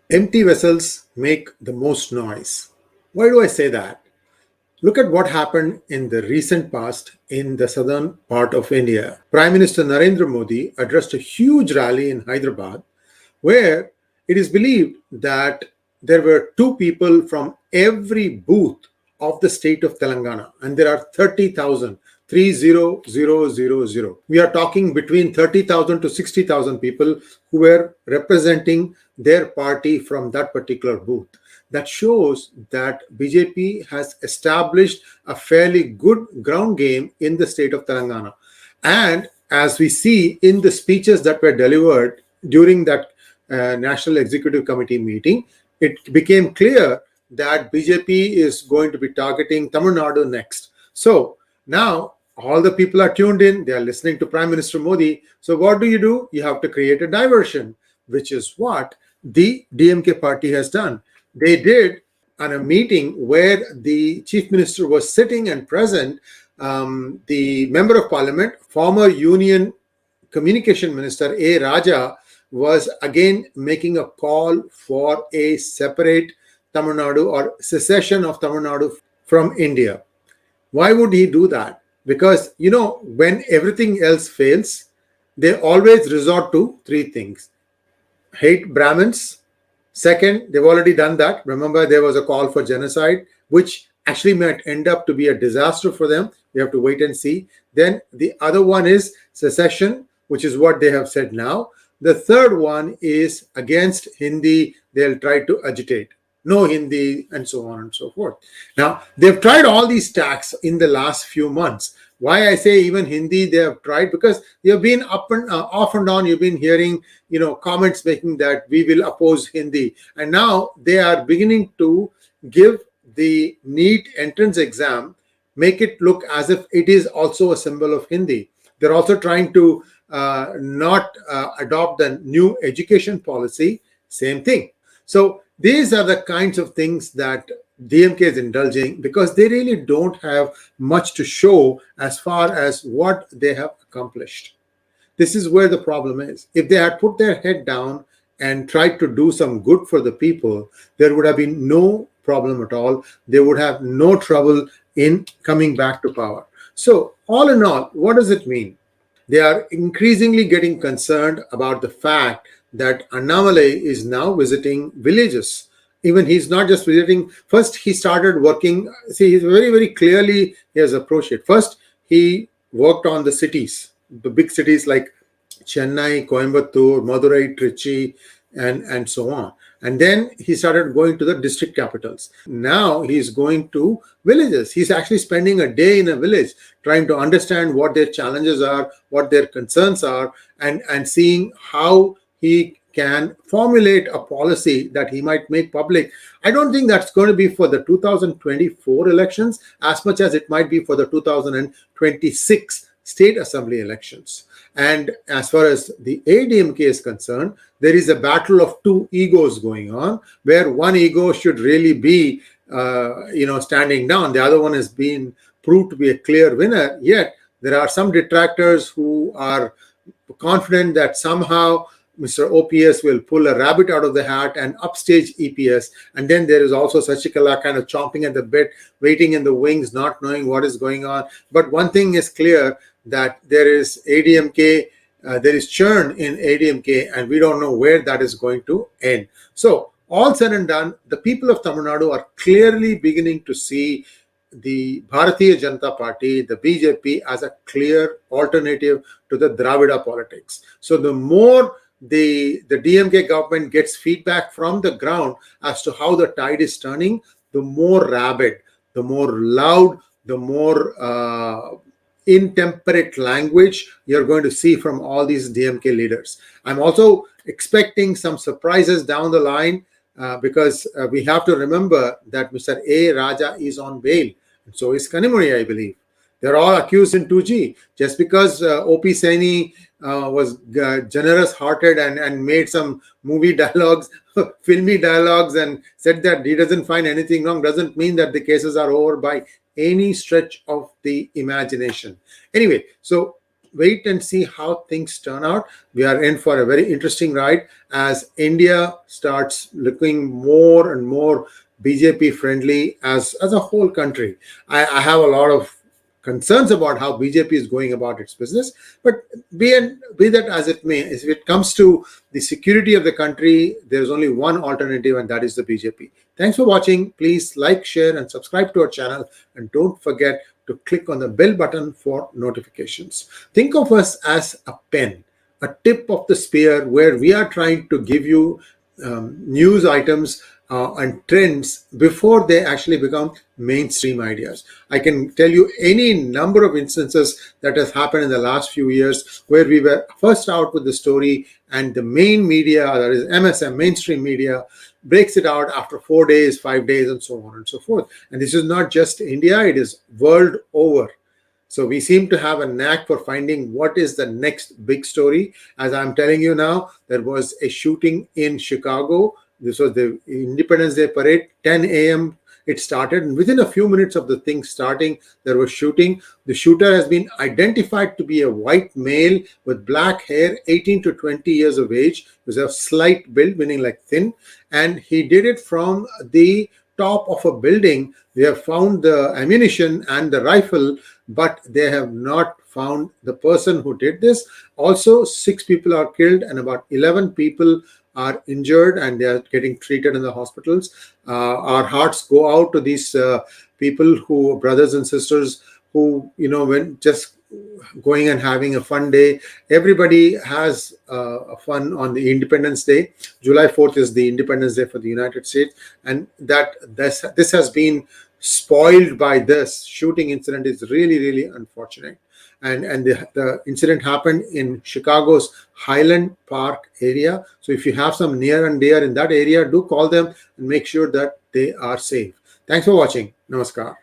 Empty vessels make the most noise. Why do I say that? Look at what happened in the recent past in the southern part of India. Prime Minister Narendra Modi addressed a huge rally in Hyderabad where it is believed that there were two people from every booth of the state of Telangana, and there are 30,000. 30,000. We are talking between 30,000 to 60,000 people who were representing their party from that particular booth. That shows that BJP has established a fairly good ground game in the state of Telangana. And as we see in the speeches that were delivered during that National Executive Committee meeting, it became clear that BJP is going to be targeting Tamil Nadu next. So now all the people are tuned in, they are listening to Prime Minister Modi. So what do? You have to create a diversion, which is what the DMK party has done. They did on a meeting where the chief minister was sitting and present. The member of parliament, former union communication minister A Raja, was again making a call for a separate Tamil Nadu or secession of Tamil Nadu from India. Why would he do that? Because, when everything else fails, they always resort to three things. Hate Brahmins. Second, they've already done that. Remember, there was a call for genocide, which actually might end up to be a disaster for them. We have to wait and see. Then the other one is secession, which is what they have said now. The third one is against Hindi. They'll try to agitate. No Hindi, and so on and so forth. Now, they've tried all these tacks in the last few months. Why I say even Hindi they have tried? Because you've been up and off and on. You've been hearing, comments making that we will oppose Hindi, and now they are beginning to give the NEET entrance exam, make it look as if it is also a symbol of Hindi. They're also trying to not adopt the new education policy. Same thing. So these are the kinds of things that DMK is indulging because they really don't have much to show as far as what they have accomplished. This is where the problem is. If they had put their head down and tried to do some good for the people, there would have been no problem at all. They would have no trouble in coming back to power. So all in all, what does it mean? They are increasingly getting concerned about the fact that Annamalai is now visiting villages. Even he's not just visiting. First, he started working. See, he's very, very clearly he has approached it. First, he worked on the cities, the big cities like Chennai, Coimbatore, Madurai, Trichy, and so on. And then he started going to the district capitals. Now he's going to villages. He's actually spending a day in a village trying to understand what their challenges are, what their concerns are, and seeing how he can formulate a policy that he might make public. I don't think that's going to be for the 2024 elections as much as it might be for the 2026 state assembly elections. And as far as the ADMK is concerned, there is a battle of two egos going on, where one ego should really be, standing down. The other one has been proved to be a clear winner. Yet there are some detractors who are confident that somehow Mr. OPS will pull a rabbit out of the hat and upstage EPS. And then there is also Sachikala kind of chomping at the bit, waiting in the wings, not knowing what is going on. But one thing is clear, that there is ADMK, there is churn in ADMK, and we don't know where that is going to end. So all said and done, the people of Tamil Nadu are clearly beginning to see the Bharatiya Janata Party, the BJP, as a clear alternative to the Dravida politics. So the more the DMK government gets feedback from the ground as to how the tide is turning, the more rabid, the more loud, the more intemperate language you're going to see from all these DMK leaders. I'm also expecting some surprises down the line because we have to remember that Mr. A Raja is on bail, and so is Kanimozhi, I believe. They're all accused in 2G. Just because O.P. Saini was generous-hearted and made some movie dialogues, filmy dialogues, and said that he doesn't find anything wrong, doesn't mean that the cases are over by any stretch of the imagination. Anyway, so wait and see how things turn out. We are in for a very interesting ride as India starts looking more and more BJP friendly as a whole country. I have a lot of concerns about how BJP is going about its business, but be that as it may, if it comes to the security of the country, there is only one alternative, and that is the BJP. Thanks for watching. Please like, share, and subscribe to our channel, and don't forget to click on the bell button for notifications. Think of us as a pen, a tip of the spear, where we are trying to give you news items and trends before they actually become mainstream ideas. I can tell you any number of instances that has happened in the last few years where we were first out with the story and the main media, that is MSM, mainstream media, breaks it out after 4 days, 5 days, and so on and so forth. And this is not just India, it is world over. So we seem to have a knack for finding what is the next big story. As I'm telling you now, there was a shooting in Chicago. This was the Independence Day parade, 10 a.m. It started, and within a few minutes of the thing starting, there was shooting. The shooter has been identified to be a white male with black hair, 18 to 20 years of age. He was a slight build, meaning like thin, and he did it from the top of a building. They have found the ammunition and the rifle, but they have not found the person who did this. Also, 6 people are killed and about 11 people are injured, and they are getting treated in the hospitals. Our hearts go out to these people, who brothers and sisters, who when just going and having a fun day. Everybody has fun on the Independence Day. July 4th is the Independence Day for the United States, and that this has been spoiled by this shooting incident. Is really, really unfortunate. And the incident happened in Chicago's Highland Park area. So if you have some near and dear in that area, do call them and make sure that they are safe. Thanks for watching. Namaskar.